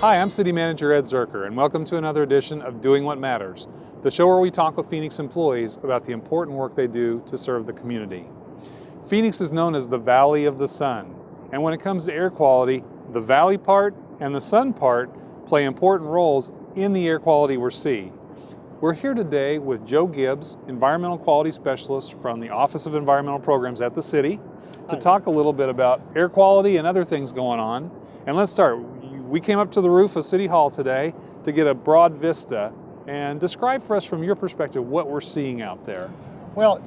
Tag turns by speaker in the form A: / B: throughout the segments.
A: Hi, I'm City Manager Ed Zerker, and welcome to another edition of Doing What Matters, the show where we talk with Phoenix employees about the important work they do to serve the community. Phoenix is known as the Valley of the Sun, and when it comes to air quality, the valley part and the sun part play important roles in the air quality we see. We're here today with Joe Gibbs, Environmental Quality Specialist from the Office of Environmental Programs at the City, to talk a little bit about air quality and other things going on. And let's start. We came up to the roof of City Hall today to get a broad vista and describe for us from your perspective what we're seeing out there.
B: Well,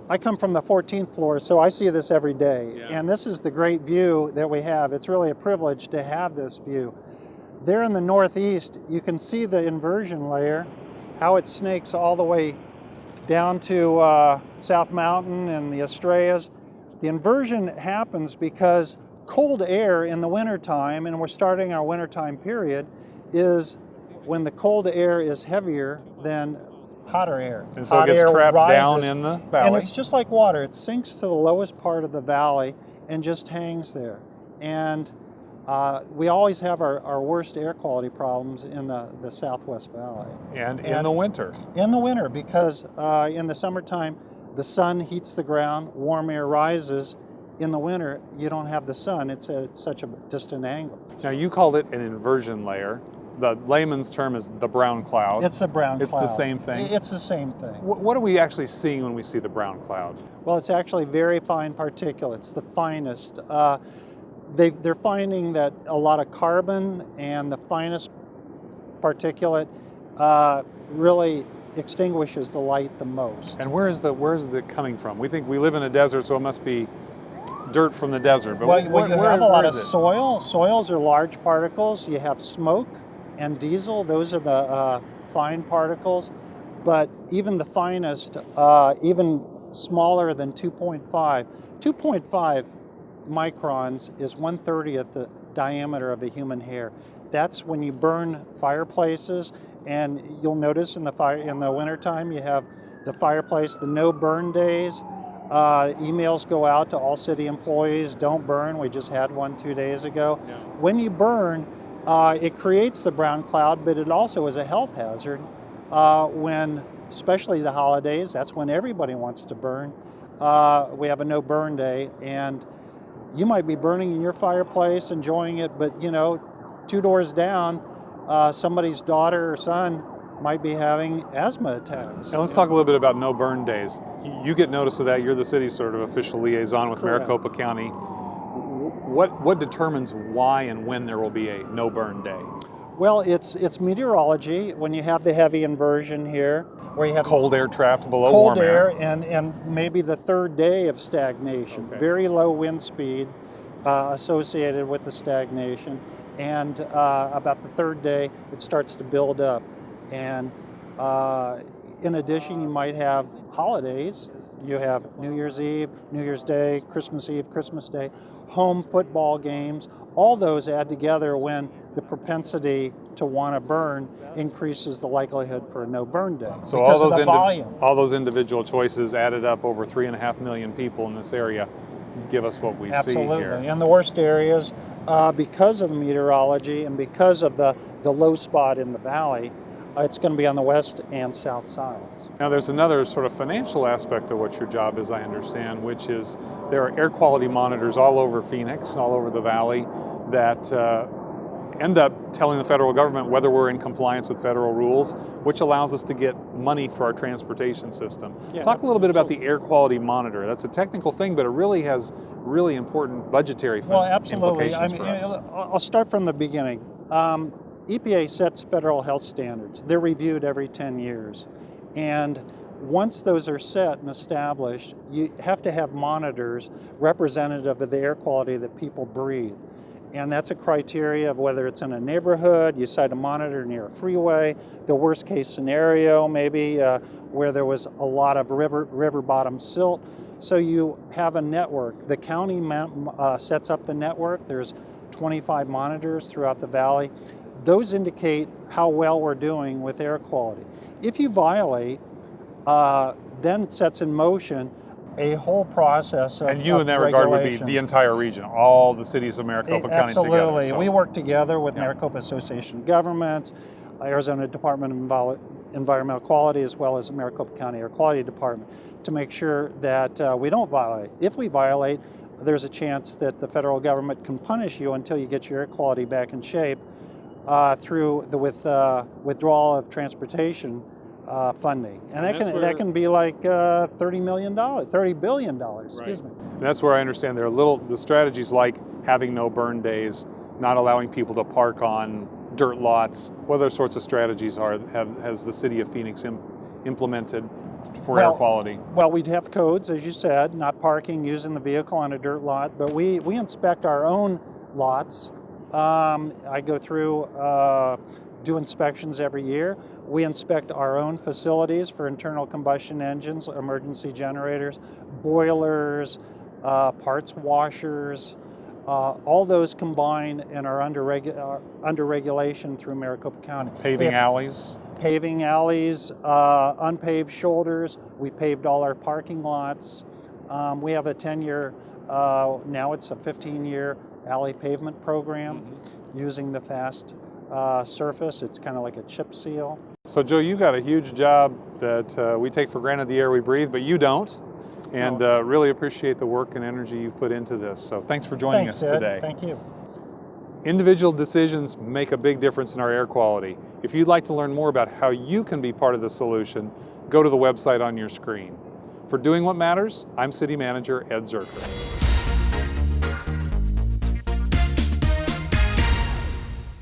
B: I come from the 14th floor, so I see this every day.
A: Yeah.
B: And this is the great view that we have. It's really a privilege to have this view. There in the northeast, you can see the inversion layer, how it snakes all the way down to South Mountain and the Estrellas. The inversion happens because cold air in the wintertime, and we're starting our wintertime period, is when the cold air is heavier than hotter air.
A: And so it gets trapped down in the valley.
B: And it's just like water. It sinks to the lowest part of the valley and just hangs there. And we always have our worst air quality problems in the Southwest Valley.
A: And in the winter.
B: In the winter, because in the summertime, the sun heats the ground, warm air rises. In the winter, you don't have the sun. It's at such a distant angle.
A: Now, you called it an inversion layer. The layman's term is the brown cloud.
B: It's the brown cloud.
A: It's the same thing?
B: It's the same thing.
A: What are we actually seeing when we see the brown cloud?
B: Well, it's actually very fine particulates, the finest. They're finding that a lot of carbon and the finest particulate really extinguishes the light the most.
A: And where is it coming from? We think we live in a desert, so it must be dirt from the desert. But
B: well, you have a lot of
A: it?
B: soil. Soils are large particles. You have smoke and diesel. Those are the fine particles. But even the finest, even smaller than 2.5. 2.5 microns is 1/30th the diameter of a human hair. That's when you burn fireplaces, and you'll notice in the wintertime you have the fireplace, the no burn days. Emails go out to all city employees, don't burn. We just had one 2 days ago.
A: Yeah.
B: When you burn, it creates the brown cloud, but it also is a health hazard when, especially the holidays, that's when everybody wants to burn. We have a no burn day, and you might be burning in your fireplace, enjoying it, but 2 doors down, somebody's daughter or son might be having asthma attacks.
A: And let's talk a little bit about no burn days. You get notice of that. You're the city's sort of official liaison with
B: Correct.
A: Maricopa County. What determines why and when there will be a no burn day?
B: Well, it's meteorology. When you have the heavy inversion here, where you have
A: Cold air trapped below
B: cold
A: warm
B: air and maybe the third day of stagnation.
A: Okay.
B: Very low wind speed associated with the stagnation. And about the third day, it starts to build up. And in addition, you might have holidays. You have New Year's Eve, New Year's Day, Christmas Eve, Christmas Day, home football games. All those add together when the propensity to want to burn increases the likelihood for a no burn day.
A: So
B: because of the volume.
A: all those individual choices added up, over 3.5 million people in this area, give us what we see here.
B: Absolutely. And the worst areas, because of the meteorology and because of the low spot in the valley, it's going to be on the west and south sides.
A: Now there's another sort of financial aspect of what your job is, I understand, which is there are air quality monitors all over Phoenix, all over the valley, that end up telling the federal government whether we're in compliance with federal rules, which allows us to get money for our transportation system.
B: Yeah,
A: Talk a little bit about the air quality monitor. That's a technical thing, but it really has really important budgetary implications for us.
B: I'll start from the beginning. EPA sets federal health standards. They're reviewed every 10 years. And once those are set and established, you have to have monitors representative of the air quality that people breathe. And that's a criteria of whether it's in a neighborhood, you cite a monitor near a freeway, the worst case scenario maybe where there was a lot of river bottom silt. So you have a network. The county sets up the network. There's 25 monitors throughout the valley. Those indicate how well we're doing with air quality. If you violate, then it sets in motion a whole process of
A: And you in that regard would be
B: regulation.
A: the entire region, all the cities of Maricopa County together.
B: Absolutely.
A: So-
B: We work together with
A: Yeah.
B: Maricopa Association of Governments, Arizona Department of Environmental Quality, as well as Maricopa County Air Quality Department, to make sure that we don't violate. If we violate, there's a chance that the federal government can punish you until you get your air quality back in shape through the withdrawal of transportation funding. And that can be like $30 billion, excuse me.
A: And that's where I understand the strategies like having no burn days, not allowing people to park on dirt lots. What other sorts of strategies has the city of Phoenix implemented for air quality?
B: Well, we'd have codes, as you said, not parking, using the vehicle on a dirt lot, but we inspect our own lots. I go through, do inspections every year. We inspect our own facilities for internal combustion engines, emergency generators, boilers, parts washers. All those combine and are under regulation through Maricopa County.
A: Paving alleys?
B: Paving alleys, unpaved shoulders. We paved all our parking lots. We have a 10-year, now it's a 15-year alley pavement program using the fast surface. It's kind of like a chip seal.
A: So Joe, you got a huge job that we take for granted the air we breathe, but you don't. And really appreciate the work and energy you've put into this. So thanks for joining us today.
B: Thank you.
A: Individual decisions make a big difference in our air quality. If you'd like to learn more about how you can be part of the solution, go to the website on your screen. For Doing What Matters, I'm City Manager Ed Zerker.